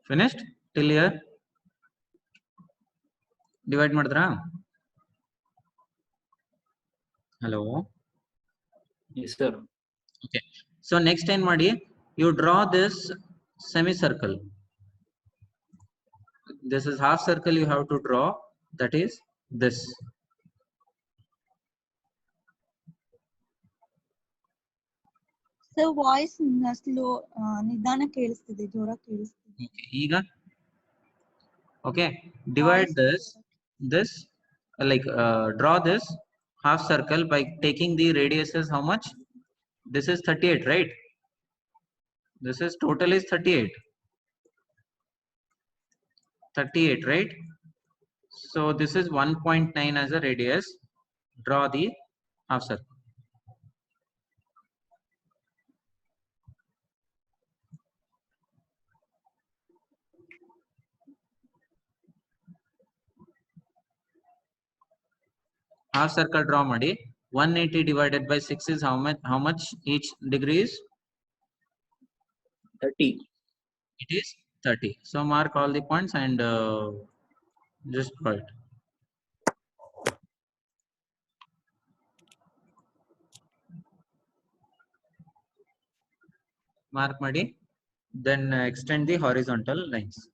Finished till here? Divide madra? Hello. Yes sir. Okay, so next time madi, you draw this semicircle. This is half circle you have to draw, that is this. So voice slow nidana kelistide jora kelistide. Okay, iga okay, divide this like draw this half circle by taking the radius is how much? This is 38, right? This is total is 38, right? So this is 1.9 as a radius. Draw the half circle. Half circle draw madi. 180 divided by 6 is how much each degree is? 30. It is 30. So mark all the points and just draw it. Mark madi. Then extend the horizontal lines.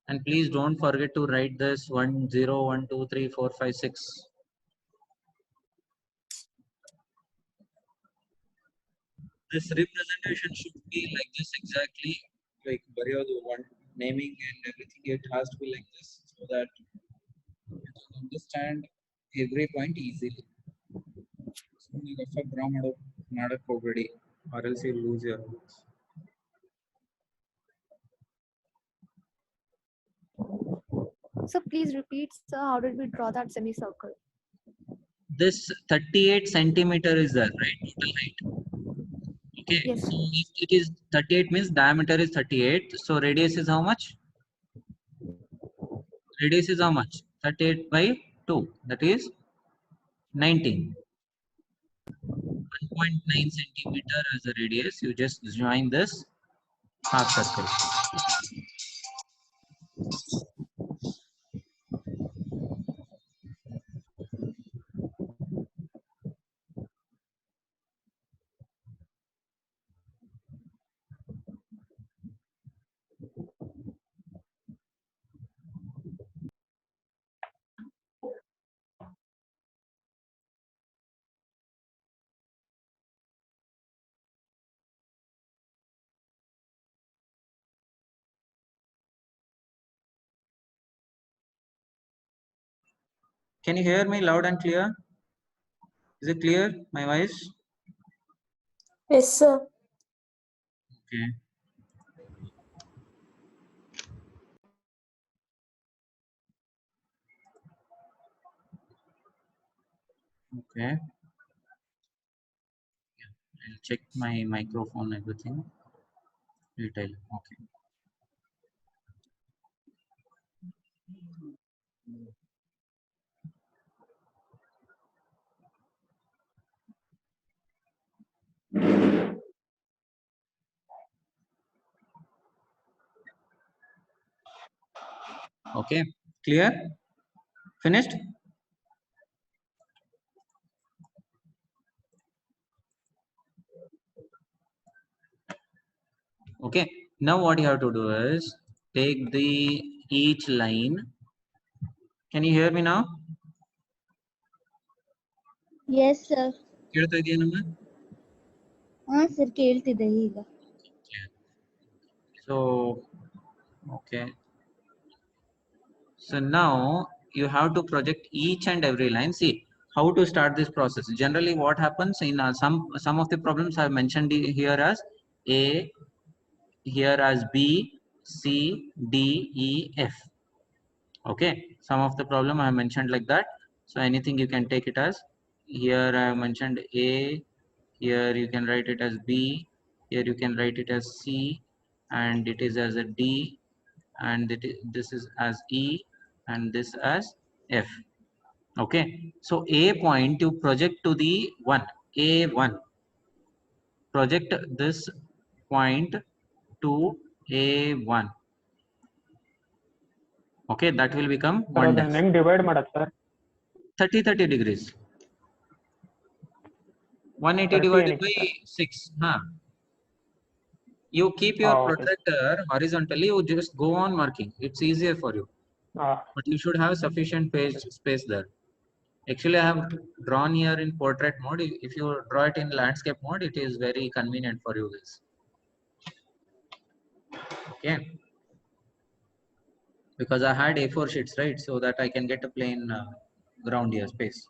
And please don't forget to write this 1 0 1 2 3 4 5 6. This representation should be like this exactly, like the one naming and everything. It has to be like this so that you can understand every point easily. So you have to draw already, or else you lose your marks. So please repeat, sir, how did we draw that semicircle? This 38 centimeter is there, right? Total height. Okay. Yes. So if it is 38 means diameter is 38. So radius is how much? Radius is how much? 38 by 2. That is 19. 1.9 centimeter as a radius. You just join this half circle. Can you hear me loud and clear? Is it clear, my voice? Yes, sir. Okay. Okay. I'll check my microphone, everything. Detail. Okay. Okay. Clear? Finished? Okay. Now what you have to do is take the each line. Can you hear me now? Yes sir. ಕೇಳ್ತಾ ಇದೆಯಾ ನಮ್ಮ? Sir ಕೇಳ್ತಿದೆ ಈಗ. So okay. So now you have to project each and every line. See how to start this process. Generally what happens in some of the problems I have mentioned here as A, here as B, C, D, E, F. Okay, some of the problem I have mentioned like that. So anything you can take it as. Here I have mentioned A, here you can write it as B, here you can write it as C, and it is as a D, and this is as E, and this as F. Okay, so A point you project to the 1, A1. Project this point 2a1. Okay, that will become Sir, 1 ಅದನ್ನ dash. ಹೆಂಗ್ divide ಮಾಡಕ್ sir? 30 degrees. 180 30 divided ಏನಕ್ಕೆ by sir? 6. You keep your Okay. protractor horizontally, you just go on marking. It's easier for you. But you should have sufficient space there. Actually, I have drawn here in portrait mode. If you draw it in landscape mode, it is very convenient for you guys. Okay. Because I had A4 sheets, right? So that I can get a plain ground here, space.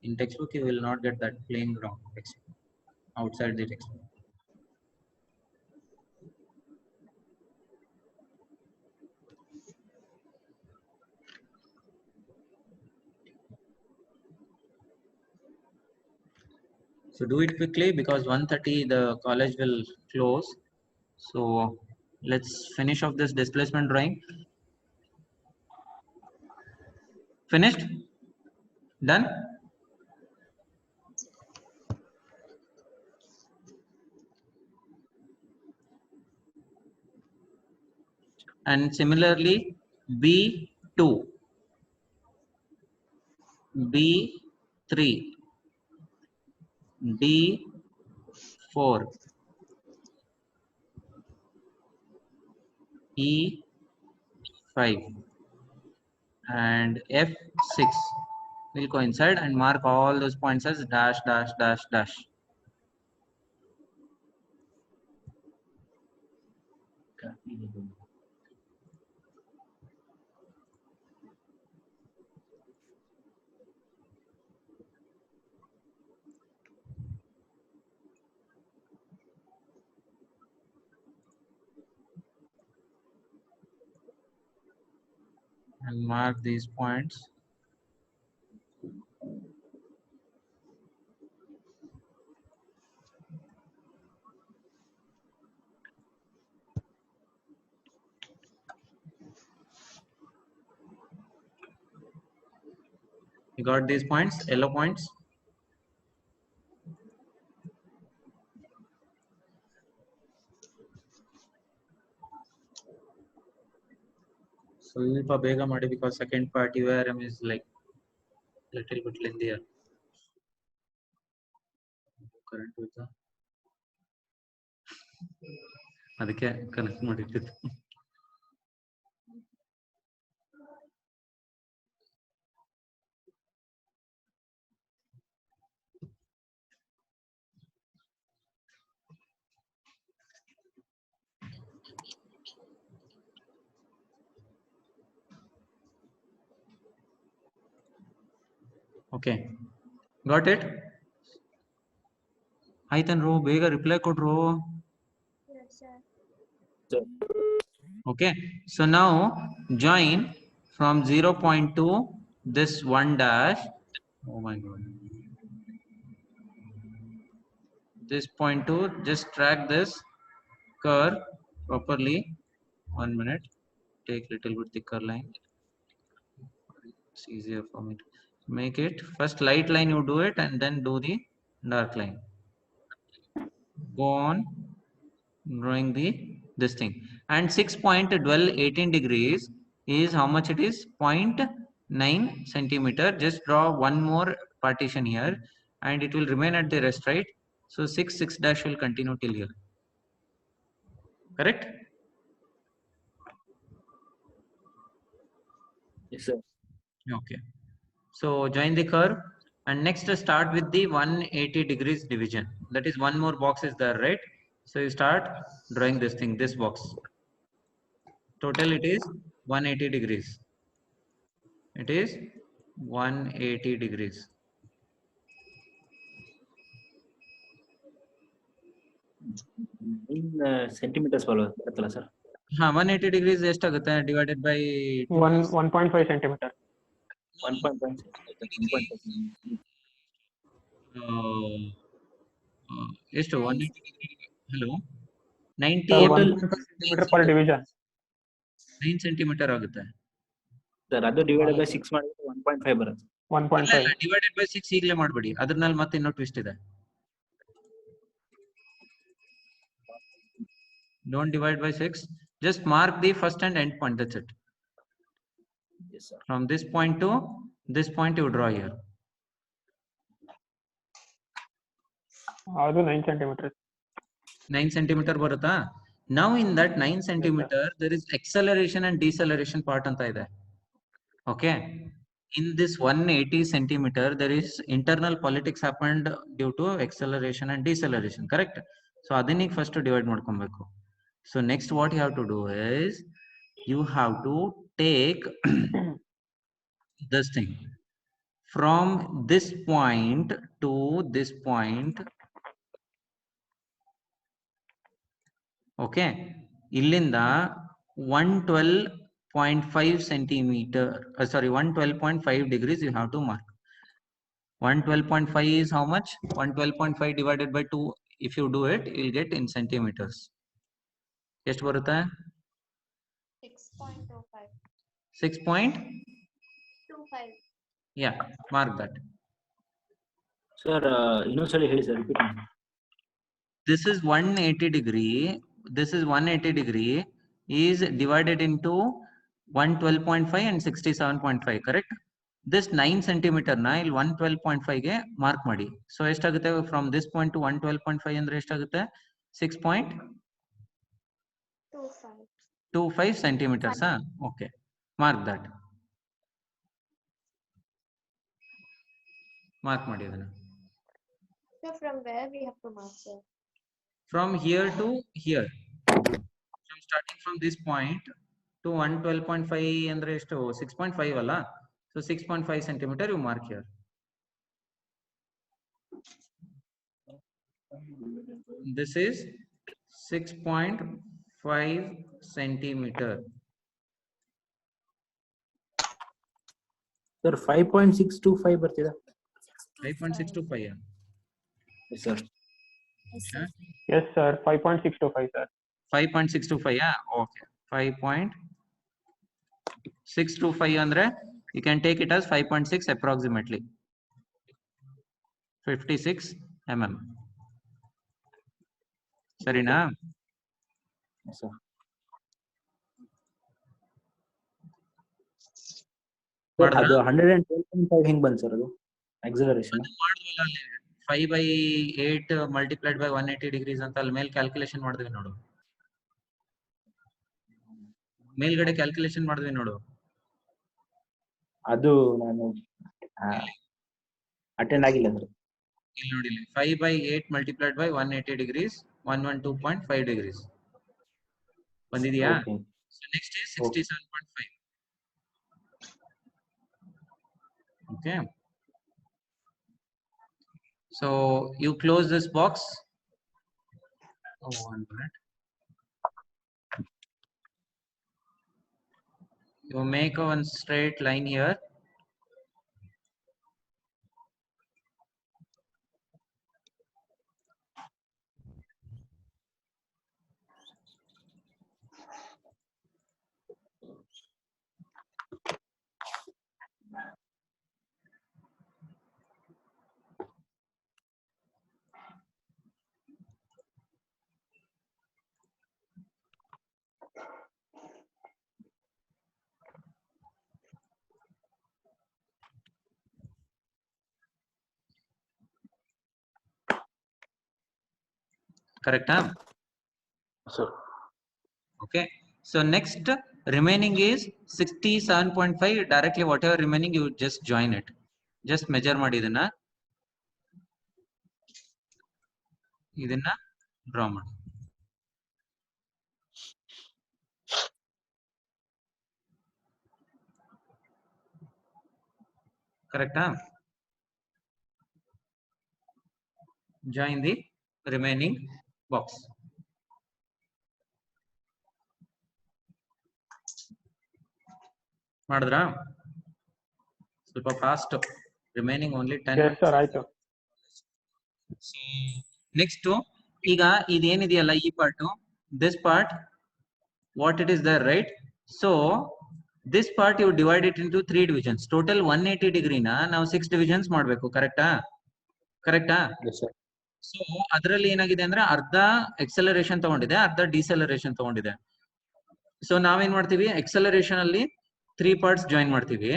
In textbook, you will not get that plain ground outside the textbook. So do it quickly because 1:30 the college will close. So let's finish off this displacement drawing. Finished? Done? And similarly, B2, B3, D4, E5, and F6 will coincide, and mark all those points as dash, dash, dash, dash. And mark these points. You got these points, yellow points? ಸ್ವಲ್ಪ ಬೇಗ ಮಾಡಿ because second part URM is like little bit lengthier. Current ಹೋಯ್ತಾ? ಅದಕ್ಕೆ connect ಮಾಡಿಟ್ಟಿದ್ದು. Okay, got it? ಆಯ್ತನ್ರು ಬೇಗ reply ಕೊಡ್ರು. Okay, so now join from 0.2 this 1 dash. Oh my god, this 0.2, just track this curve properly. 1 minute, take little bit thicker line. It's easier for me to make it. First light line you do it and then do the dark line. Go on drawing this thing. And 6.12 18 degrees is how much it is? 0.9 centimeter. Just draw one more partition here and it will remain at the rest, right? So 6 dash will continue till here. Correct? Yes, sir. Okay. So join the curve and next start with the 180 degrees division. That is one more box is there, right? So you start drawing this thing, this box. Total it is 180 degrees. It is 180 degrees. In centimeters ಬರುತ್ತಲ್ಲ sir? 180 degrees ಎಷ್ಟಾಗುತ್ತೆ divided by 1.5 centimeter. 1.5 ಎಷ್ಟು 180 degree? Hello, 90 Total 1.5 centimeter per division. 9 centimeter ಆಗುತ್ತೆ. Sir ಅದು divided by 6 ಮಾಡಿದ್ರೆ 1.5 ಬರುತ್ತೆ. 1.5 divided by 6 ಈಗಲೇ ಮಾಡಬೇಡಿ, ಅದ್ರಲ್ಲಿ ಮತ್ತೆ ಇನ್ನೂ ಟ್ವಿಸ್ಟ್ ಇದೆ. Don't divide by 6. Just mark the first and end point. That's it. Yes, sir. From this point to this point, you draw here. ಅದು 9 centimeters. 9 centimeter ಬರುತ್ತಾ? Now in that 9 centimeter, there is acceleration and deceleration part anta ide. Okay. In this 180 centimeter, there is internal politics happened due to acceleration and deceleration. Correct? So adinnig first divide ಮಾಡ್ಕೊಬೇಕು. So next what you have to do is you have to take this thing from this point to this point. Okay, illinda 112.5 centimeter, sorry, 112.5 degrees you have to mark. 112.5 is how much? 112.5 divided by 2. If you do it, you'll get in centimeters. ಎಷ್ಟು ಬರುತ್ತೆ? 6.25. 6.25. Yeah, mark that. Sir, ಇನ್ನೊಂದ್ಸಲಿ ಹೇಳಿ sir, repeat ಮಾಡಿ. This is 180 degree. This is 180 degree is divided into 112.5 and 67.5. Correct? This 9 centimeter na il 112.5 ge mark ಮಾಡಿ. So ಎಷ್ಟಾಗುತ್ತೆ? From this point to 112.5 ಅಂದ್ರೆ ಎಷ್ಟಾಗುತ್ತೆ? 6.25 centimeters. Okay, mark that. Mark ಮಾಡಿ ಅದನ್ನ. So from where we have to mark, sir? From here to here. From starting from this point to 112.5 andre ಎಷ್ಟು? 6.5 ಅಲ್ಲ? So 6.5 centimeter you mark here. This is 6.5 centimeter. Sir, 5.625 ಬರ್ತಿದೆ. 5.625. Yes, sir. Yes, sir. 5.625, sir. 5.625. Yeah. Okay. 5.625 andre you can take it as 5.6 approximately. 56 mm. ಸರಿನಾ? Yes, sir. Sir, ಅದು 112.5 ಹೆಂಗ್ ಬಂತು sir ಅದು acceleration? 5/8 multiplied by 180 degrees ಅಂತ ಅಲ್ಲಿ ಮೇಲೆ calculation ಮಾಡಿದ್ವಿ ನೋಡು. ಮೇಲ್ಗಡೆ ಕ್ಯಾಲ್ಕುಲೇಷನ್ ಮಾಡಿದ್ವಿ ನೋಡು. ಅದು ನಾನು ಅಟೆಂಡ್ ಆಗಿಲ್ಲ ಸರ್. ಇಲ್ಲಿ ನೋಡಿ, 5/8 multiplied by 180 degrees 112.5 degrees ಬಂದಿದೆಯಾ? So next is 67.5. Okay. So you close this box. Oh, 1 minute. You make a one straight line here. Correct, huh? Sir. Okay. So next remaining is 67.5. Directly whatever remaining you just join it. Just measure ಮಾಡಿ ಇದನ್ನ draw ಮಾಡಿ. Correct, huh? Join the remaining box. ಮಾಡಿದ್ರಾ? ಸ್ವಲ್ಪ fast. Remaining only 10. Yes, sir. ಆಯ್ತು. So next ಈಗ ಇದೇನಿದೆಯಲ್ಲ ಈ part, this part what it is there, right? So this part you divide it into 3 divisions. Total 180 degree na ನಾವು 6 divisions ಮಾಡಬೇಕು. ಕರೆಕ್ಟಾ? Yes, sir. So ಅದರಲ್ಲಿ ಏನಾಗಿದೆ ಅಂದ್ರೆ ಅರ್ಧ ಎಕ್ಸಲರೇಷನ್ ತಗೊಂಡಿದೆ, ಅರ್ಧ ಡಿಸೆಲರೇಷನ್ ತಗೊಂಡಿದೆ. ಸೊ ನಾವೇನ್ ಮಾಡ್ತೀವಿ, ಎಕ್ಸಲರೇಷನ್ ಅಲ್ಲಿ 3 ಪಾರ್ಟ್ಸ್ ಜಾಯಿನ್ ಮಾಡ್ತೀವಿ,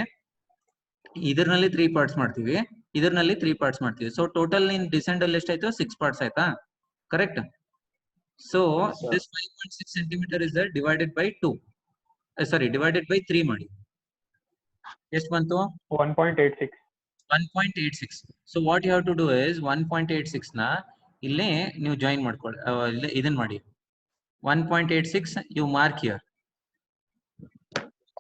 ಇದರಲ್ಲಿ 3 ಪಾರ್ಟ್ಸ್ ಮಾಡ್ತೀವಿ, ಇದರಲ್ಲಿ 3 ಪಾರ್ಟ್ಸ್ ಮಾಡ್ತೀವಿ. ಸೊ ಟೋಟಲ್ ಇನ್ ಡಿಸೆಂಡ್ ಅಲ್ಲಿ ಎಷ್ಟಾಯ್ತು, 6 ಪಾರ್ಟ್ಸ್ ಆಯ್ತಾ, correct? So this 5.6 centimetre is divided by 2, sorry divided by 3 ಮಾಡಿ ಎಷ್ಟು ಬಂತು? 1.86. 1.86. So what you have to do is 1.86 ನ ಇಲ್ಲಿ ನೀವು ಜಾಯಿನ್ ಮಾಡ್ಕೊಳ್ಳಿ, ಇದನ್ನ ಮಾಡಿ 1.86 you mark here.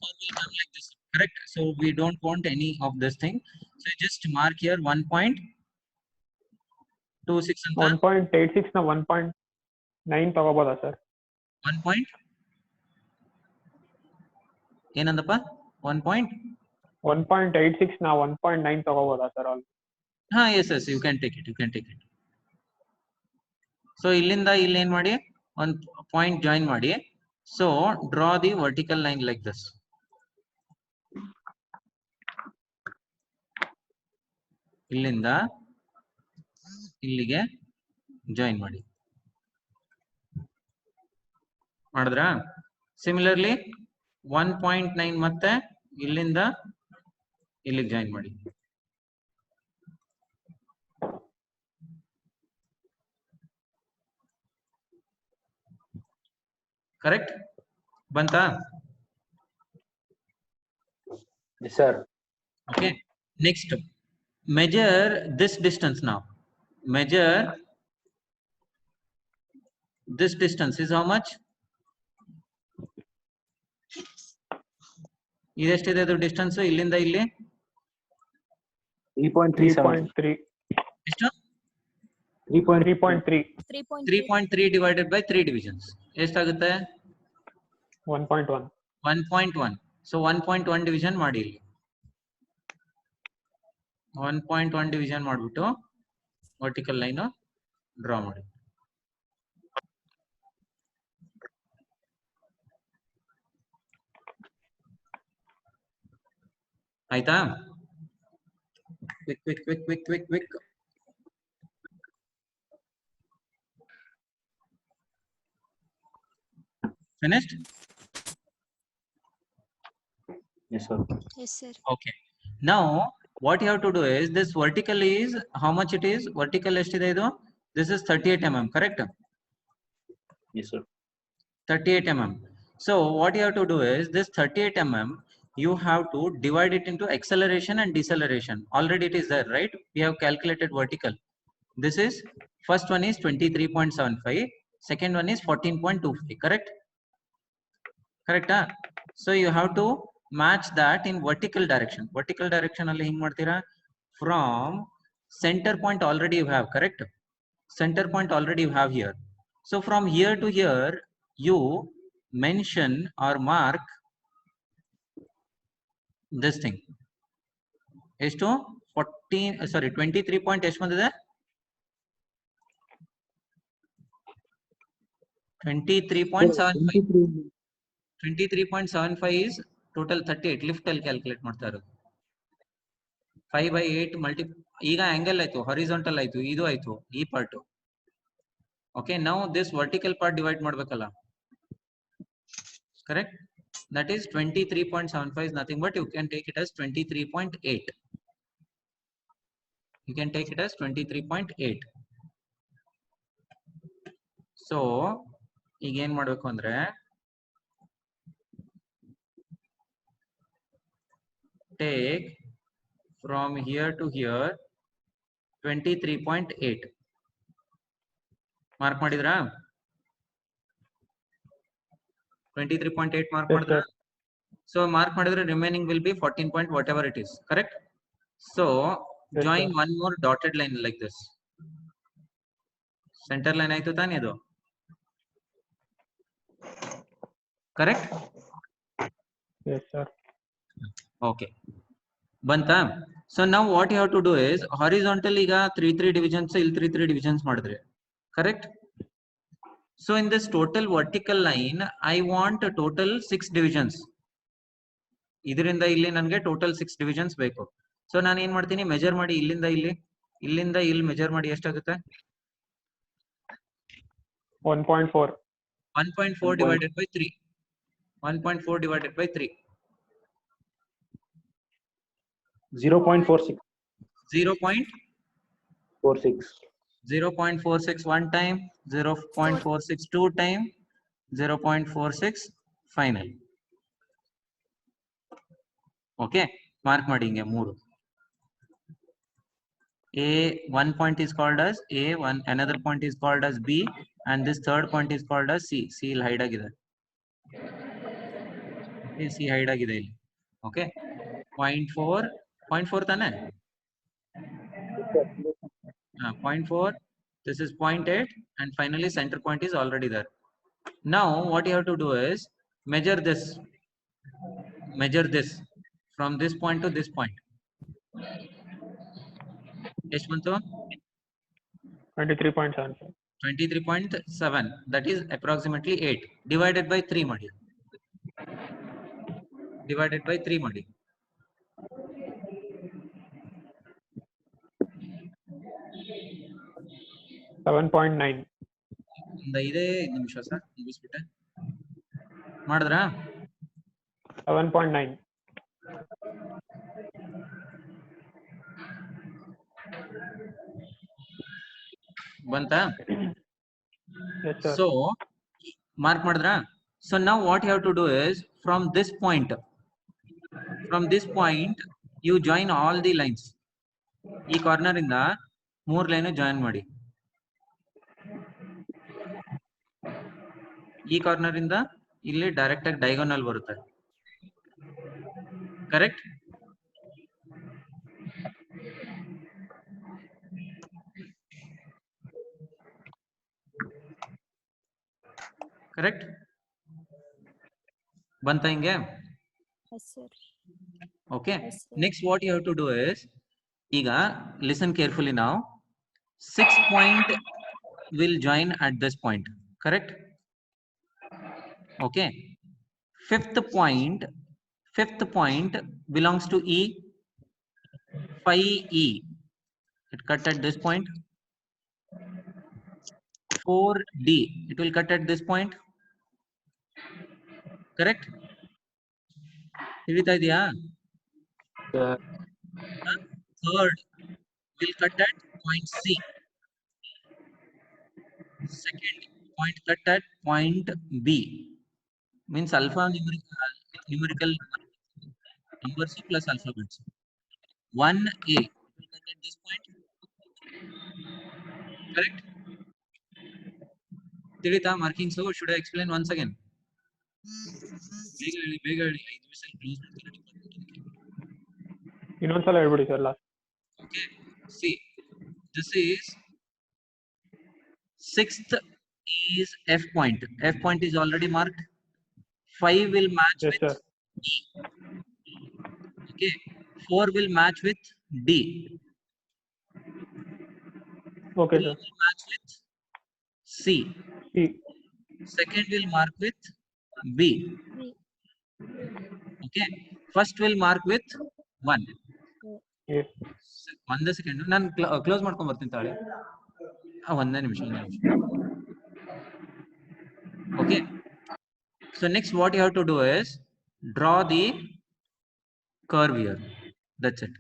Or will come like this, correct? So we don't want any of this thing, so just mark here 1.26 ಅಂತ 1.86 ನ 1.9 ತಗೋಬೋದಾ ಸರ್? 1. ಏನಂದಪ್ಪ 1.86 ನ 1.9 ತಗೋಬೋದಾ ಸರ್? ಹಾ yes you can take it, you can take it. So ಇಲ್ಲಿಂದ ಇಲ್ಲಿ ಏನ್ ಮಾಡಿ, ಒಂದು point join ಮಾಡಿ. So draw the vertical line like this. ಇಲ್ಲಿಂದ ಇಲ್ಲಿಗೆ ಜಾಯಿನ್ ಮಾಡಿ. ಮಾಡಿದ್ರಾ? ಸಿಮಿಲರ್ಲಿ 1.9 ಮತ್ತೆ ಇಲ್ಲಿಂದ ಇಲ್ಲಿಗೆ ಜಾಯಿನ್ ಮಾಡಿ. ಕರೆಕ್ಟ್ ಬಂತಾ? Yes, sir. Okay, next measure this distance. Now measure this distance is how much? ಇದೆಷ್ಟಿದೆ ಅದು ಡಿಸ್ಟೆನ್ಸ್ ಇಲ್ಲಿಂದ ಇಲ್ಲಿ? 3.37. ಎಷ್ಟು? 3.3. 3.3 divided by 3 divisions ಎಷ್ಟಾಗುತ್ತೆ? 1.1. 1.1. ಸೊ 1.1 ಡಿವಿಷನ್ ಮಾಡಿ ಇಲ್ಲಿ 1.1 ಡಿವಿಷನ್ ಮಾಡಿಬಿಟ್ಟು ವರ್ಟಿಕಲ್ ಲೈನ್ ಡ್ರಾ ಮಾಡಿ. ಆಯ್ತಾ? Quick quick quick quick quick quick. Finished? Yes, sir. Yes, sir. Okay. Now what you have to do is this vertical is how much it is? Vertical ಎಷ್ಟಿದೆ ಇದು? This is 38 mm, correct? Yes, sir. 38 mm. So what you have to do is this 38 mm you have to divide it into acceleration and deceleration. Already it is there, right? We have calculated vertical. This is first one is 23.75, second one is 14.25, correct? Correct? Huh? So you have to match that in vertical direction. Vertical direction alli hing martira, from center point already you have, correct? Center point already you have here. So from here to here you mention or mark this thing. ಎಷ್ಟು 23 point ಎಷ್ಟು ಬಂದಿದೆ? 23.75. 23.75 is total 38. Lift ಅಲ್ಲಿ calculate ಮಾಡ್ತಾ ಇರೋದು. 5/8 multi, ಈಗ angle ಆಯ್ತು, horizontal ಆಯ್ತು, ಇದು ಆಯ್ತು ಈ ಪಾರ್ಟ್. ಓಕೆ, ನಾವು ದಿಸ್ ವರ್ಟಿಕಲ್ ಪಾರ್ಟ್ ಡಿವೈಡ್ ಮಾಡ್ಬೇಕಲ್ಲ, correct? That is 23.75 is nothing but you can take it as 23.8. You can take it as 23.8. So ಈಗ ಏನ್ ಮಾಡ್ಬೇಕು ಅಂದ್ರೆ take from here to here 23.8. Mark ಮಾಡಿದ್ರಾ? 23.8 mark ಮಾಡಿದ್ರ? So mark ಮಾಡಿದ್ರೆ remaining will be 14 point whatever it is, correct? So join one more dotted line like this. Center line ಆಯ್ತು ತಾನೇ ಅದು? Correct? Yes, sir. Okay. ಬಂತಾ? So now what you have to do is horizontal ಈಗ 3 divisions ಇಲ್ಲಿ 3 divisions ಮಾಡಿದ್ರೆ, correct? So in this total vertical line I want a total 6 divisions. ಇದರಿಂದ ಇಲ್ಲಿ ನನಗೆ ಟೋಟಲ್ 6 divisions ಬೇಕು. ಸೊ ನಾನು ಏನ್ ಮಾಡ್ತೀನಿ, ಮೆಜರ್ ಮಾಡಿ ಇಲ್ಲಿಂದ ಇಲ್ಲಿ ಮೆಜರ್ ಮಾಡಿ ಎಷ್ಟಾಗುತ್ತೆ? 1.4. 1.4 divided by 3. 1.4 divided by 3. 0.46. 0.46 one time, 0.46 two time, 0.46 final. Okay, mark madinge 3. A one point is called as A, another point is called as B, and this third point is called as C. C ಇಲ್ಲಿ hide ಆಗಿದೆ. Okay, C hide ಆಗಿದೆ ಇಲ್ಲಿ. Okay, 0.4 ತಾನೆ? 0.4, this is 0.8, and finally center point is already there. Now what you have to do is measure this from this point to this point. ಎಷ್ಟು ಬಂತು? 23.7. 23.7, that is approximately 8 divided by 3 ಮಾಡಿ. Divided by 3 ಮಾಡಿ. $7.9. ಒಂದು 5 ನಿಮಿಷ sir ಮುಗಿಸ್ಬಿಟ್ಟೆ. ಮಾಡಿದ್ರಾ? 7.9. ಬಂತಾ? Yes, sir. So mark ಮಾಡಿದ್ರಾ? So now what you have to do is from this point you join all the lines. ಈ ಕಾರ್ನರ್ ಇಂದ 3 ಲೈನ್ ಜಾಯಿನ್ ಮಾಡಿ. ಈ ಕಾರ್ನರ್ ಇಂದ ಇಲ್ಲಿ ಡೈರೆಕ್ಟ್ ಆಗಿ ಡಯಾಗೋನಲ್ ಬರುತ್ತೆ. ಕರೆಕ್ಟ್? ಕರೆಕ್ಟ್? ಬಂತ ಹಿಂಗೆ? Yes, sir. Okay. Yes, sir. Next what you have to do is ಈಗ listen carefully now. 6 point will join at this point. Correct? Okay. Fifth point belongs to E. 5E. It cut at this point. 4D. It will cut at this point. Correct? ತಿಳಿತಾ ಇದೆಯಾ? Third will cut at point C. Second point cut at point B. Means alpha numerical numbers plus alphabets. 1A will cut at this point. Correct? ತಿಳಿತಾ markings? So should I explain once again? ಬೇಗ ಹೇಳಿ 5 ನಿಮಿಷದಲ್ಲಿ close ಮಾಡ್ತೀನಿ. ಇನ್ನೊಂದ್ಸಲ ಹೇಳ್ಬಿಡಿ sir last. Okay, see, this is 6th is F point. F point is already marked. 5 will match Yes, with sir. E. Okay, 4 will match with D. Okay, 3 sir. will match with C. C. Second will mark with B. Okay, first will mark with 1. Yes. ಒಂದೇ second ನಾನು close ಮಾಡ್ಕೊಂಡ್ ಬರ್ತೀನಿ ತಾಳಿ. ಒಂದೇ ನಿಮಿಷ. Okay, so next what you have to do is draw the curve here. That's it.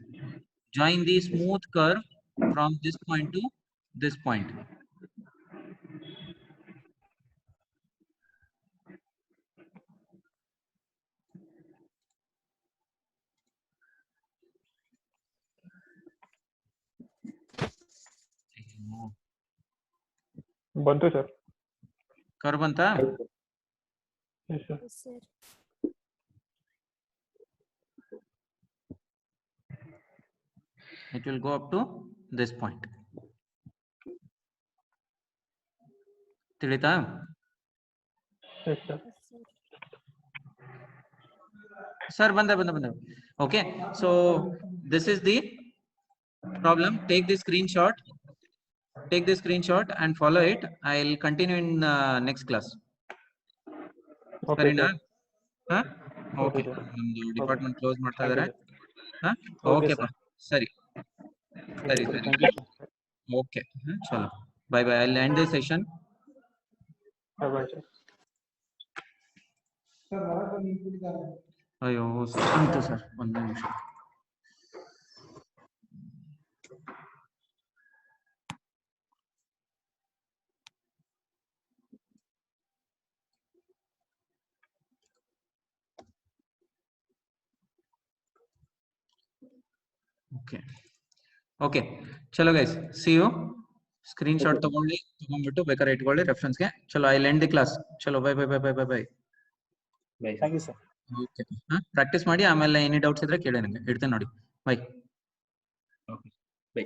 Join the smooth curve from this point to this point. ಬಂತು sir. Curve ಅಂತ? Yes, sir. Yes, sir. It will go up to this point. ತಿಳಿತಾ? Yes, sir. Yes, sir. Sir, banda. Okay, so this is the problem. Take the screenshot and follow it. I'll continue in next class. Okay, Sarina? sir. Huh? Okay, Okay, sir. ನಮ್ದು department close ಮಾಡ್ತಾ Thank you, ಇದ್ದಾರೆ. sir. Okay ಪಾ, ಸರಿ Thank you, sir. Okay, ಚಲೋ, bye. I'll end the session. Bye sir. ಅಯ್ಯೋ ಅಂತ sir ಒಂದು ನಿಮಿಷ. ಓಕೆ ಚಲೋ guys, see you. Screenshot ತಗೊಂಡ್ಬಿಟ್ಟು ಬೇಕಾದ್ರೆ ಇಟ್ಕೊಳ್ಳಿ ರೆಫರೆನ್ಸ್ ಗೆ. ಚಲೋ ಐ ಲೆಂಡ್ ದಿ ಕ್ಲಾಸ್. ಚಲೋ bye bye bye bye bye bye. Thank you sir. Okay, practice ಮಾಡಿ ಆಮೇಲೆ ಎನಿ ಡೌಟ್ಸ್ ಇದ್ರೆ ಕೇಳಿ ನನಗೆ. ಇಡ್ತೇನೆ ನೋಡಿ. ಬೈ. Okay by.